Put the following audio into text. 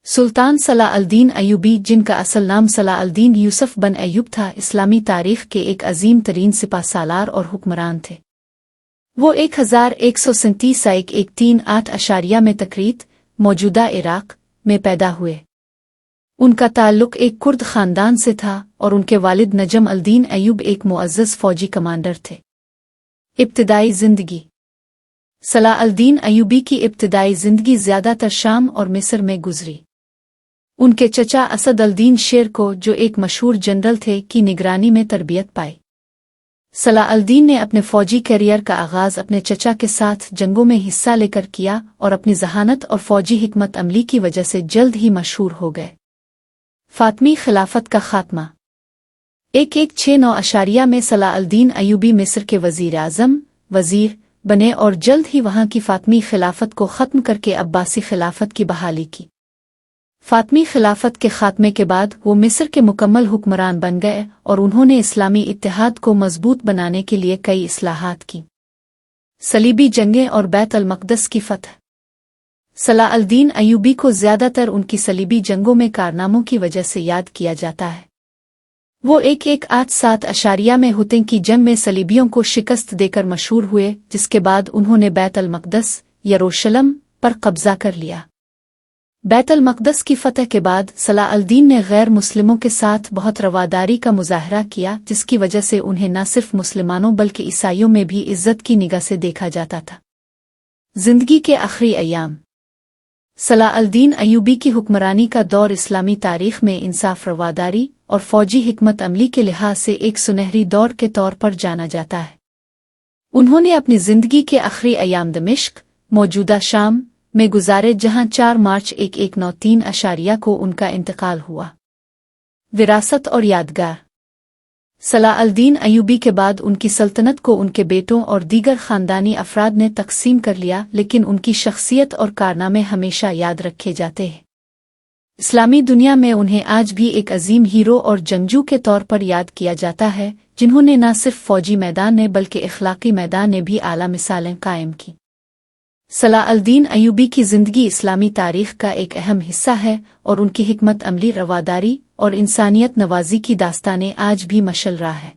सुल्तान सलाह al-Din Ayyubi, जिनका असल नाम सलाह अल-दीन यूसुफ बन अय्यूब था, इस्लामी तारीख के एक अजीम तरीन सिपा सालार और हुक्मरान थे। वो 1137 अशारिया में तकरीत मौजूदा इराक में पैदा हुए। उनका ताल्लुक एक कुर्द ख़ानदान से था और उनके वालिद नजम अल-दीन अय्यूब एक मुअज़्ज़ज़ फ़ौजी कमांडर थे। इब्तिदाई ज़िंदगी। सलाह अल-दीन अय्यूबी की इब्तिदाई ज़िंदगी ज़्यादातर शाम और मिस्र में गुजरी। उनके चचा असद अल-दीन शेर को, जो एक मशहूर जनरल थे, की निगरानी में तरबियत पाई। सलाह अल-दीन ने अपने फ़ौजी करियर का आगाज़ अपने चचा के साथ जंगों में हिस्सा लेकर किया और अपनी ज़हानत और फ़ौजी हिकमत अमली की वजह से जल्द ही मशहूर हो गए। फ़ातमी खिलाफत का ख़ात्मा। 1169 अशारिया में सलाह अल-दीन अय्यूबी मिस्र के वज़ीर बने और जल्द ही वहाँ की फ़ातमी खिलाफत को ख़त्म करके अब्बासी खिलाफत की बहाली की। फ़ातमी खिलाफत के ख़ात्मे के बाद वो मिस्र के मुकम्मल हुक्मरान बन गए और उन्होंने इस्लामी इत्तेहाद को मज़बूत बनाने के लिए कई इस्लाहात की। सलीबी जंगें और बैत अल-मक़दस की फ़तह। सलाह अल-दीन अय्यूबी को ज़्यादातर उनकी सलीबी जंगों में कारनामों की वजह से याद किया जाता है। वो 1187 अशारिया में हुतैन की जंग में सलीबियों को शिकस्त देकर मशहूर हुए, जिसके बाद उन्होंने बैत अल-मक़दस यरूशलेम पर कब्ज़ा कर लिया। बैत अल-मक़दस की फ़तह के बाद सलाह अल-दीन ने गैर मुस्लिमों के साथ बहुत रवादारी का मुज़ाहरा किया, जिसकी वजह से उन्हें न सिर्फ मुसलमानों बल्कि ईसाइयों में भी इज़्ज़त की निगाह से देखा जाता था। ज़िंदगी के आखिरी अय्याम। सलाह अल-दीन अय्यूबी की हुक्मरानी का दौर इस्लामी तारीख़ में इंसाफ, रवादारी और फ़ौजी हिकमत अमली के लिहाज से एक सुनहरी दौर के तौर पर जाना जाता है। उन्होंने अपनी ज़िंदगी के आखिरी अय्याम दमिश्क, मौजूदा शाम में गुजारे, जहां 4 मार्च 1193 अशारिया को उनका इंतकाल हुआ। विरासत और यादगार। सलाह अल-दीन अय्यूबी के बाद उनकी सल्तनत को उनके बेटों और दीगर ख़ानदानी अफराद ने तक़सीम कर लिया, लेकिन उनकी शख्सियत और कारनामे हमेशा याद रखे जाते हैं। इस्लामी दुनिया में उन्हें आज भी एक अजीम हीरो और जंगजू के तौर पर याद किया जाता है, जिन्होंने न सिर्फ फ़ौजी मैदान में बल्कि इख़लाक़ी मैदान में भी आला मिसालें कायम की। सलाह अल-दीन अय्यूबी की ज़िंदगी इस्लामी तारीख़ का एक अहम हिस्सा है और उनकी हिकमत अमली, रवादारी और इंसानियत नवाज़ी की दास्तानें आज भी मशल रहा है।